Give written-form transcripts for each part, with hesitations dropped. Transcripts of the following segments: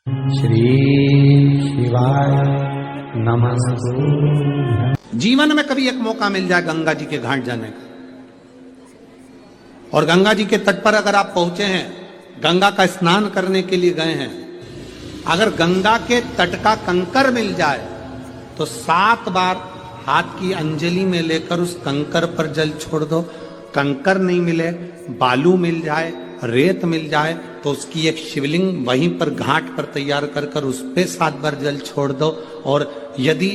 श्री शिवाय नमस्तु। जीवन में कभी एक मौका मिल जाए गंगा जी के घाट जाने का, और गंगा जी के तट पर अगर आप पहुंचे हैं, गंगा का स्नान करने के लिए गए हैं, अगर गंगा के तट का कंकर मिल जाए तो 7 बार हाथ की अंजलि में लेकर उस कंकर पर जल छोड़ दो। कंकर नहीं मिले, बालू मिल जाए, रेत मिल जाए, तो उसकी एक शिवलिंग वहीं पर घाट पर तैयार कर कर उस पे 7 बार जल छोड़ दो। और यदि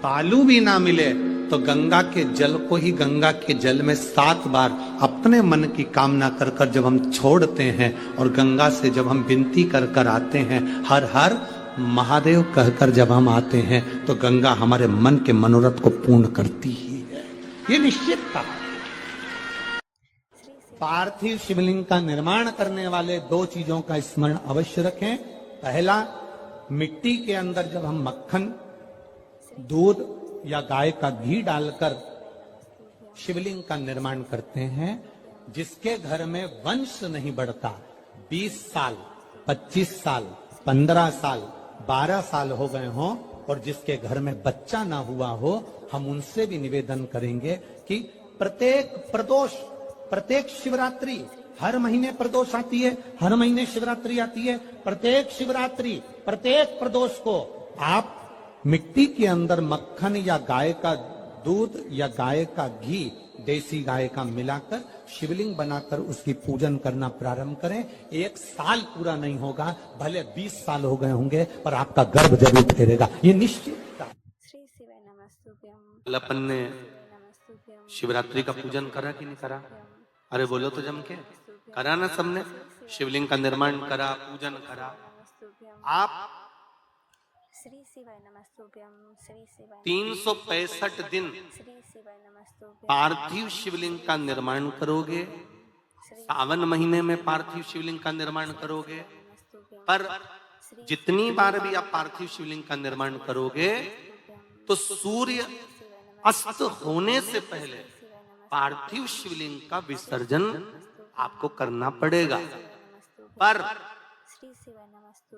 बालू भी ना मिले तो गंगा के जल को ही गंगा के जल में 7 बार अपने मन की कामना कर कर जब हम छोड़ते हैं और गंगा से जब हम विनती कर कर आते हैं, हर हर महादेव कहकर जब हम आते हैं, तो गंगा हमारे मन के मनोरथ को पूर्ण करती ही है। ये निश्चित था। पार्थिव शिवलिंग का निर्माण करने वाले 2 चीजों का स्मरण अवश्य रखें। पहला, मिट्टी के अंदर जब हम मक्खन, दूध या गाय का घी डालकर शिवलिंग का निर्माण करते हैं, जिसके घर में वंश नहीं बढ़ता, 20 साल, 25 साल, 15 साल, 12 साल हो गए हों, और जिसके घर में बच्चा ना हुआ हो, हम उनसे भी निवेदन करेंगे कि प्रत्येक शिवरात्रि, हर महीने प्रदोष आती है, हर महीने शिवरात्रि आती है, प्रत्येक शिवरात्रि, प्रत्येक प्रदोष को आप मिट्टी के अंदर मक्खन या गाय का दूध या गाय का घी, देसी गाय का मिलाकर शिवलिंग बनाकर उसकी पूजन करना प्रारंभ करें। 1 साल पूरा नहीं होगा, भले 20 साल हो गए होंगे, पर आपका गर्भ जरूर फेरेगा, ये निश्चित था। अपन ने शिवरात्रि का पूजन करा कि नहीं करा? अरे बोलो तो जम के, करा ना सबने? शिवलिंग का निर्माण करा, पूजन करा। आप 365 दिन पार्थिव शिवलिंग का निर्माण करोगे, सावन महीने में पार्थिव शिवलिंग का निर्माण करोगे, पर जितनी बार भी आप पार्थिव शिवलिंग का निर्माण करोगे तो सूर्य अस्त होने से पहले पार्थिव शिवलिंग का विसर्जन आपको करना पड़ेगा। पर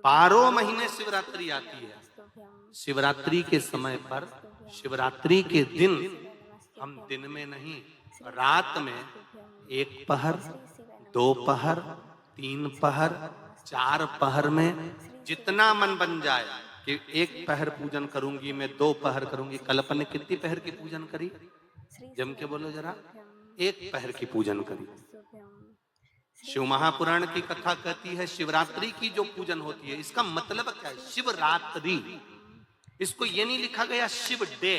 12 महीने शिवरात्रि आती है। शिवरात्रि के समय पर, शिवरात्रि के दिन हम दिन में नहीं, रात में 1 पहर, 2 पहर, 3 पहर, 4 पहर में जितना मन बन जाए कि 1 पहर पूजन करूंगी मैं, 2 पहर करूंगी। कल अपन ने कितनी पहर की पूजन करी? जम के बोलो जरा। 1 पहर की पूजन करी। शिव महापुराण की कथा कहती है शिवरात्रि की जो पूजन होती है, इसका मतलब क्या है? शिवरात्रि, इसको ये नहीं लिखा गया शिव डे,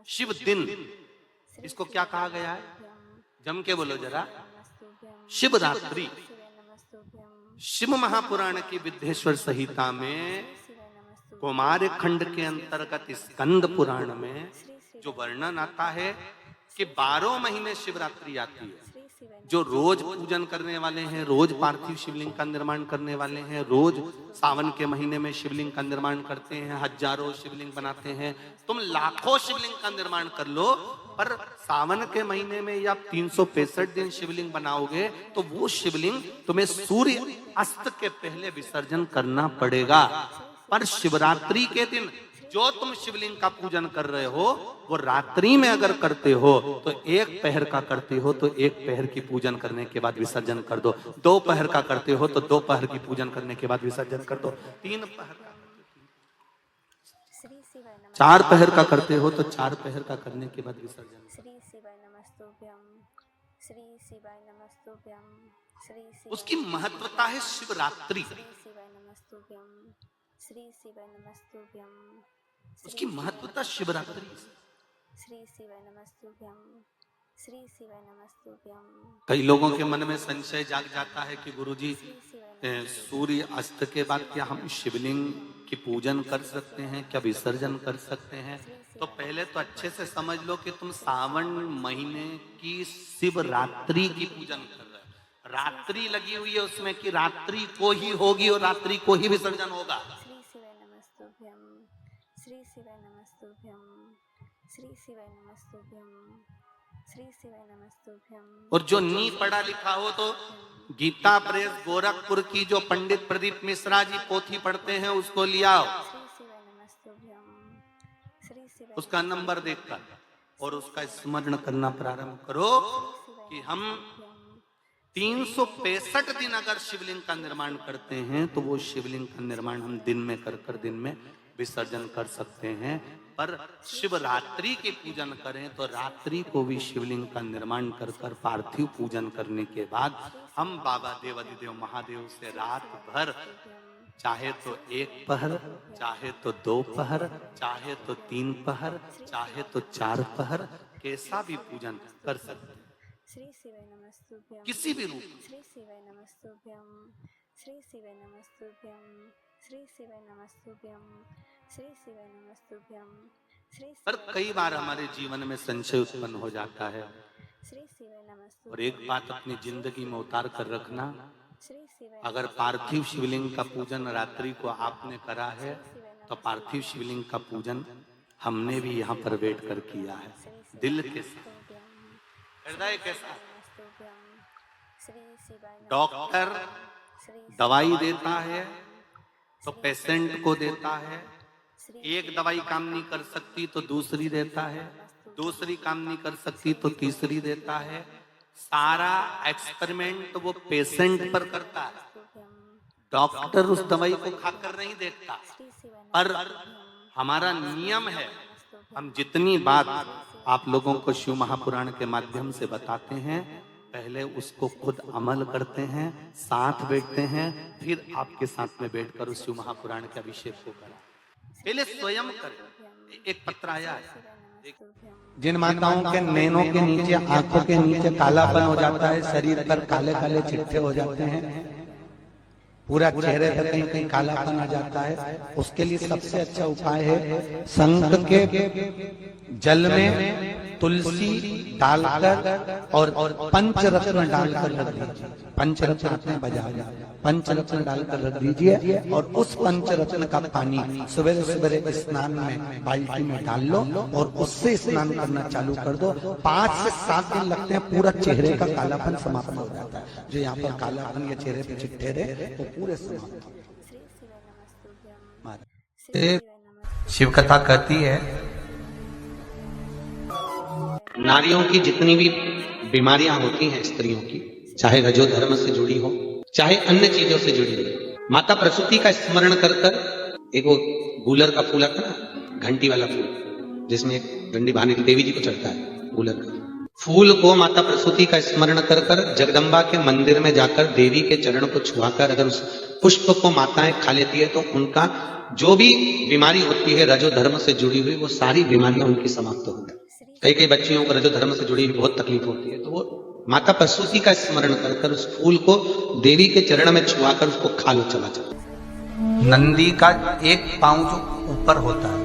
शिव दिन, इसको क्या कहा गया है? जम के बोलो जरा। शिवरात्रि। शिव महापुराण की विद्येश्वर संहिता में कुमार खंड के अंतर्गत स्कंद पुराण में जो वर्णन आता है कि 12 महीने शिवरात्रि आती है। जो रोज पूजन करने वाले हैं, रोज पार्थिव शिवलिंग का निर्माण करने वाले हैं, रोज सावन के महीने में शिवलिंग का निर्माण करते हैं, हजारों शिवलिंग बनाते हैं। तुम लाखों शिवलिंग का निर्माण कर लो, पर सावन के महीने में या 365 दिन शिवलिंग बनाओगे तो वो शिवलिंग तुम्हें सूर्य अस्त के पहले विसर्जन करना पड़ेगा। पर शिवरात्रि के दिन जो तुम शिवलिंग का पूजन कर रहे हो, वो रात्रि में अगर करते हो तो 1 पहर का करते हो तो 1 पहर की पूजन करने के बाद विसर्जन कर दो। 2 पहर का करते हो तो 2 पहर की पूजन करने के बाद विसर्जन कर दो। 3 पहर का, 4 पहर का करते हो तो 4 पहर का करने के बाद विसर्जन। उसकी महत्वता है शिवरात्रि, उसकी महत्वता शिवरात्रि। कई लोगों के मन में संशय जाग जाता है कि गुरुजी, सूर्य अस्त के बाद क्या हम शिवलिंग की पूजन कर सकते हैं, क्या विसर्जन कर सकते हैं? तो पहले तो अच्छे से समझ लो कि तुम सावन महीने की शिवरात्रि की पूजन कर रहे हो। रात्रि लगी हुई है उसमें कि रात्रि को ही होगी और रात्रि को ही विसर्जन होगा। और जो नी पढ़ा लिखा हो तो गीता प्रेस गोरखपुर की जो पंडित प्रदीप मिश्रा जी पोथी पढ़ते हैं उसको लिया उसका नंबर देखकर और उसका स्मरण करना प्रारंभ करो कि हम 365 दिन अगर शिवलिंग का निर्माण करते हैं तो वो शिवलिंग का निर्माण हम दिन में कर दिन में विसर्जन कर सकते हैं। पर शिवरात्रि के पूजन करें तो रात्रि को भी शिवलिंग का निर्माण कर पार्थिव पूजन करने के बाद हम बाबा देवाधिदेव महादेव से रात भर चाहे तो 1 पहर, चाहे तो 2 पहर, चाहे तो 3 पहर, चाहे तो 4 पहर कैसा भी पूजन कर सकते हैं किसी भी रूप पर कई बार हमारे जीवन में संशय उत्पन्न हो जाता है और एक बात अपनी जिंदगी में उतार कर रखना, अगर पार्थिव शिवलिंग का पूजन रात्रि को आपने करा है तो पार्थिव शिवलिंग का पूजन हमने भी यहाँ पर बैठ कर किया है दिल के साथ, हृदय के साथ। डॉक्टर दवाई देता है तो पेशेंट को देता है, एक दवाई काम नहीं कर सकती तो दूसरी देता है, दूसरी काम नहीं कर सकती तो तीसरी देता है। सारा एक्सपेरिमेंट वो पेशेंट पर करता है, डॉक्टर उस दवाई को खाकर नहीं देखता। पर हमारा नियम है, हम जितनी बात आप लोगों को शिव महापुराण के माध्यम से बताते हैं पहले उसको खुद अमल करते हैं, साथ बैठते हैं, फिर आपके साथ में बैठकर उस शिव महापुराण के अभिषेक को करें। पहले स्वयं करें। एक पत्र आया है, जिन माताओं के नैनों के नीचे, आंखों के नीचे कालापन हो जाता है, शरीर पर काले काले चिट्ठे हो जाते हैं, पूरा चेहरे पर कहीं कहीं कालापन आ जाता है, उसके लिए सबसे अच्छा उपाय है शंख के जल में तुलसी डालकर और पंचरत्न डालकर रख दीजिए। पंचरत्न अपने बजाय पंचरत्न डालकर रख दीजिए और उस पंचरत्न का पानी सवेरे सवेरे स्नान में बाल्टी में डाल लो और उससे स्नान करना चालू कर दो। 5 से 7 दिन लगते हैं, पूरा चेहरे का कालापन समाप्त हो जाता है। जो यहाँ पर कालापन या चेहरे पे चिट्ठे रहे वो पूरे समाप्त हो। शिव कथा कहती है नारियों की जितनी भी बीमारियां होती हैं स्त्रियों की, चाहे रजो धर्म से जुड़ी हो चाहे अन्य चीजों से जुड़ी हो, माता प्रसूति का स्मरण कर कर, एक वो गूलर का फूल आता ना, घंटी वाला फूल जिसमें एक डंडी बांधी देवी जी को चढ़ता है, गूलर का फूल को माता प्रसूति का स्मरण कर कर जगदम्बा के मंदिर में जाकर देवी के चरण को छुआकर अगर उस पुष्प को माताएं खा लेती है तो उनका जो भी बीमारी होती है रजो धर्म से जुड़ी हुई वो सारी बीमारियां उनकी समाप्त हो गई। कई बच्चियों को रजो धर्म से जुड़ी हुई बहुत तकलीफ होती है, तो वो माता प्रसूति का स्मरण कर कर उस फूल को देवी के चरण में छुआकर उसको खा लो चला चला। नंदी का एक पांव जो ऊपर होता है,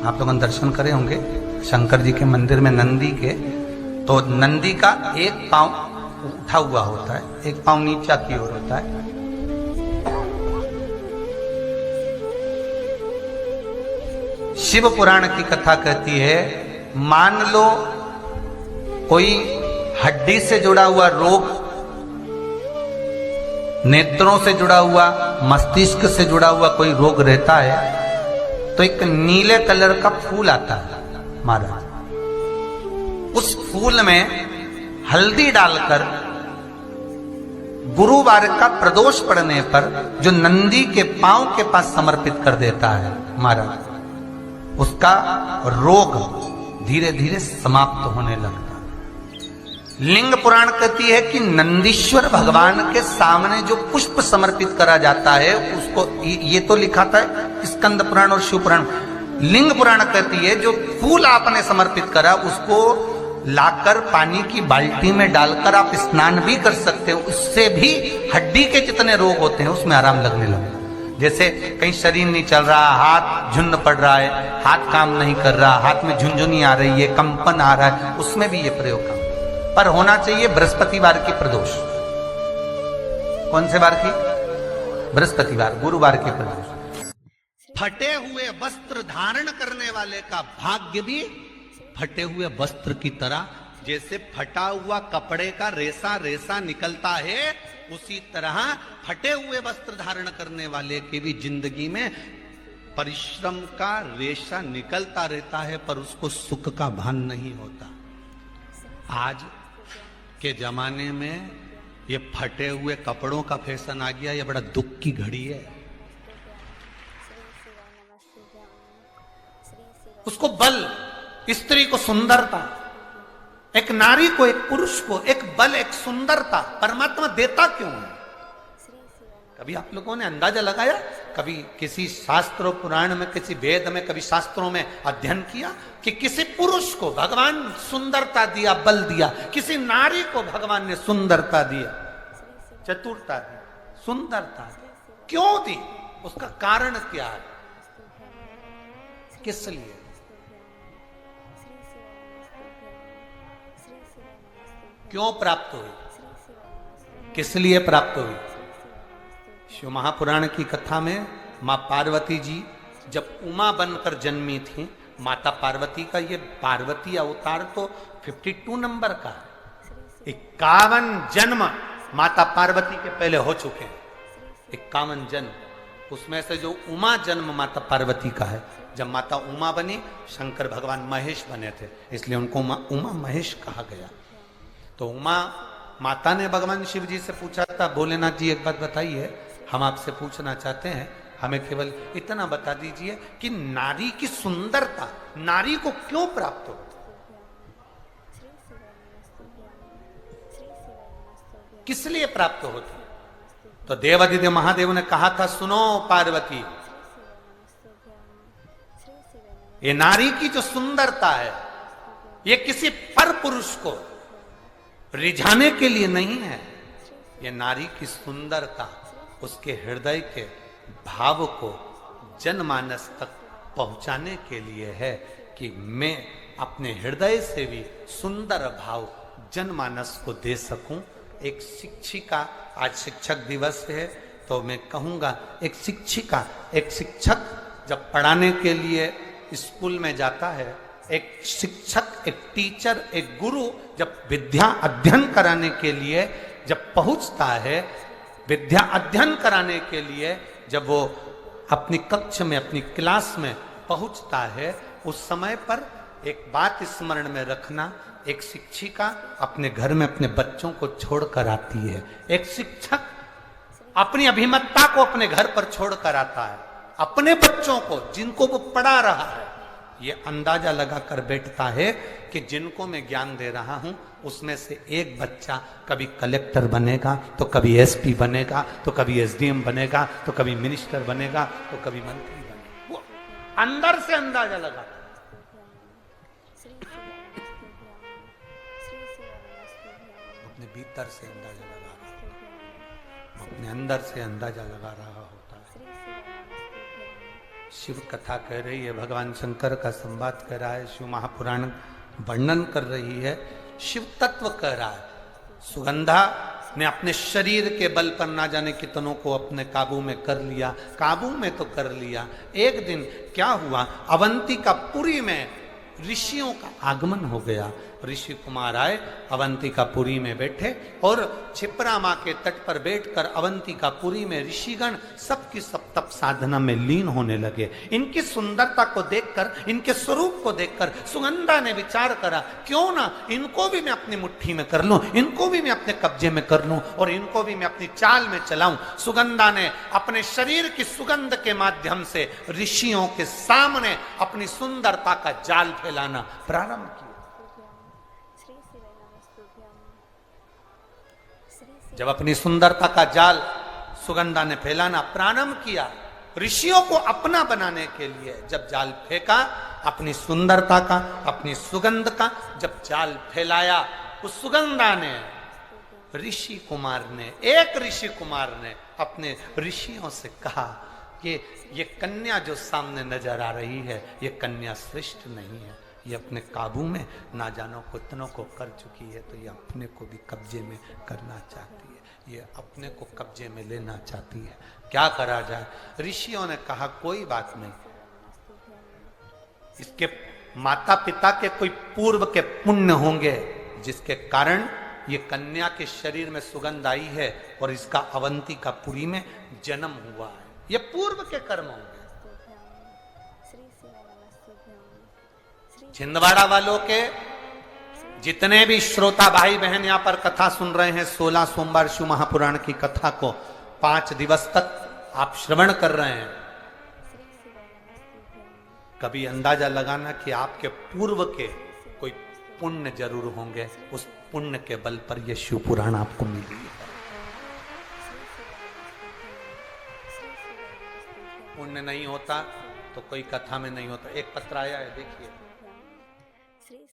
आप लोग दर्शन करे होंगे शंकर जी के मंदिर में नंदी के, तो नंदी का एक पांव उठा हुआ होता है, एक पांव नीचा की ओर होता है। शिव पुराण की कथा कहती है, मान लो कोई हड्डी से जुड़ा हुआ रोग, नेत्रों से जुड़ा हुआ, मस्तिष्क से जुड़ा हुआ कोई रोग रहता है, तो एक नीले कलर का फूल आता है महाराज, उस फूल में हल्दी डालकर गुरुवार का प्रदोष पड़ने पर जो नंदी के पांव के पास समर्पित कर देता है महाराज, उसका रोग धीरे धीरे समाप्त होने लगता है। लिंग पुराण कहती है कि नंदीश्वर भगवान के सामने जो पुष्प समर्पित करा जाता है उसको, ये तो लिखा था स्कंद पुराण और शिव पुराण, लिंग पुराण कहती है जो फूल आपने समर्पित करा उसको लाकर पानी की बाल्टी में डालकर आप स्नान भी कर सकते हो, उससे भी हड्डी के जितने रोग होते हैं उसमें आराम लगने लगता है। जैसे कहीं शरीर नहीं चल रहा, हाथ झुंड पड़ रहा है, हाथ काम नहीं कर रहा, हाथ में झुंझुनी आ रही है, कंपन आ रहा है, उसमें भी ये प्रयोग काम, पर होना चाहिए बृहस्पतिवार की प्रदोष। कौन से बार की? बृहस्पतिवार, गुरुवार की प्रदोष। फटे हुए वस्त्र धारण करने वाले का भाग्य भी फटे हुए वस्त्र की तरह जैसे फटा हुआ कपड़े का रेसा रेसा निकलता है, उसी तरह फटे हुए वस्त्र धारण करने वाले की भी जिंदगी में परिश्रम का रेशा निकलता रहता है, पर उसको सुख का भान नहीं होता। आज के जमाने में ये फटे हुए कपड़ों का फैशन आ गया, ये बड़ा दुख की घड़ी है। उसको बल, स्त्री को सुंदरता, एक नारी को, एक पुरुष को एक बल, एक सुंदरता परमात्मा देता क्यों है? कभी आप लोगों ने अंदाजा लगाया? कभी किसी शास्त्रों पुराण में, किसी वेद में, कभी शास्त्रों में अध्ययन किया कि किसी पुरुष को भगवान सुंदरता दिया, बल दिया, किसी नारी को भगवान ने सुंदरता दिया, चतुरता दी, सुंदरता दी, क्यों दी? उसका कारण क्या है? किस लिए? क्यों प्राप्त हुई? किस लिए प्राप्त हुई? शिव महापुराण की कथा में मां पार्वती जी जब उमा बनकर जन्मी थी, माता पार्वती का ये पार्वती अवतार तो 52 नंबर का है। 51 जन्म माता पार्वती के पहले हो चुके हैं, 51 जन्म। उसमें से जो उमा जन्म माता पार्वती का है, जब माता उमा बनी, शंकर भगवान महेश बने थे, इसलिए उनको उमा महेश कहा गया। तो उमा माता ने भगवान शिव जी से पूछा था, भोलेनाथ जी एक बात बताइए, हम आपसे पूछना चाहते हैं, हमें केवल इतना बता दीजिए कि नारी की सुंदरता नारी को क्यों प्राप्त होती, किस लिए प्राप्त होती? तो देवादिदेव महादेव ने कहा था, सुनो पार्वती, ये नारी की जो सुंदरता है, ये किसी पर पुरुष को रिझाने के लिए नहीं है। ये नारी की सुंदरता उसके हृदय के भाव को जनमानस तक पहुंचाने के लिए है कि मैं अपने हृदय से भी सुंदर भाव जनमानस को दे सकूं। एक शिक्षिका, आज शिक्षक दिवस है, तो मैं कहूंगा एक शिक्षिका, एक शिक्षक जब पढ़ाने के लिए स्कूल में जाता है, एक शिक्षक, एक टीचर, एक गुरु जब विद्या अध्ययन कराने के लिए जब पहुंचता है, विद्या अध्ययन कराने के लिए जब वो अपनी कक्ष में, अपनी क्लास में पहुंचता है, उस समय पर एक बात स्मरण में रखना, एक शिक्षिका अपने घर में अपने बच्चों को छोड़कर आती है, एक शिक्षक अपनी अभिमतता को अपने घर पर छोड़कर आता है, अपने बच्चों को जिनको वो पढ़ा रहा है, ये अंदाजा लगाकर बैठता है कि जिनको मैं ज्ञान दे रहा हूं, उसमें से एक बच्चा कभी कलेक्टर बनेगा, तो कभी एसपी बनेगा, तो कभी एसडीएम बनेगा, तो कभी मिनिस्टर बनेगा, तो कभी मंत्री बनेगा। वो अंदर से अंदाजा लगा, अपने भीतर से अंदाजा लगा रहा, अपने अंदर से अंदाजा लगा रहा होता है। शिव कथा कह रही है, भगवान शंकर का संवाद कर रहा है, शिव महापुराण वर्णन कर रही है, शिव तत्व कह रहा है। सुगंधा ने अपने शरीर के बल पर ना जाने कितनों को अपने काबू में कर लिया, काबू में तो कर लिया। एक दिन क्या हुआ, अवंतिकापुरी में ऋषियों का आगमन हो गया। ऋषि कुमार आए, अवंतिकापुरी में बैठे और क्षिप्रा माँ के तट पर बैठकर अवंतिकापुरी में ऋषिगण सबकी सब तप साधना में लीन होने लगे। इनकी सुंदरता को देखकर, इनके स्वरूप को देखकर सुगंधा ने विचार करा, क्यों ना इनको भी मैं अपनी मुट्ठी में कर लूं, इनको भी मैं अपने कब्जे में कर लूं और इनको भी मैं अपनी चाल में चलाऊं। सुगंधा ने अपने शरीर की सुगंध के माध्यम से ऋषियों के सामने अपनी सुंदरता का जाल फैलाना प्रारंभ किया। जब अपनी सुंदरता का जाल सुगंधा ने फैलाना प्रारंभ किया, ऋषियों को अपना बनाने के लिए जब जाल फेंका, अपनी सुंदरता का, अपनी सुगंध का जब जाल फैलाया, उस सुगंधा ने, ऋषि कुमार ने, एक ऋषि कुमार ने अपने ऋषियों से कहा कि ये कन्या जो सामने नजर आ रही है, ये कन्या श्रेष्ठ नहीं है, ये अपने काबू में ना जानो कितनों को कर चुकी है, तो ये अपने को भी कब्जे में करना चाहती है, ये अपने को कब्जे में लेना चाहती है, क्या करा जाए। ऋषियों ने कहा कोई बात नहीं, इसके माता पिता के कोई पूर्व के पुण्य होंगे, जिसके कारण ये कन्या के शरीर में सुगंध आई है और इसका अवंतिकापुरी में जन्म हुआ है। ये पूर्व के कर्म होंगे। छिंदवाड़ा वालों के जितने भी श्रोता भाई बहन यहाँ पर कथा सुन रहे हैं, 16 सोमवार शिव महापुराण की कथा को 5 दिवस तक आप श्रवण कर रहे हैं, कभी अंदाजा लगाना कि आपके पूर्व के कोई पुण्य जरूर होंगे, उस पुण्य के बल पर यह शिव पुराण आपको मिली है। पुण्य नहीं होता तो कोई कथा में नहीं होता। एक पत्र आया है, देखिए।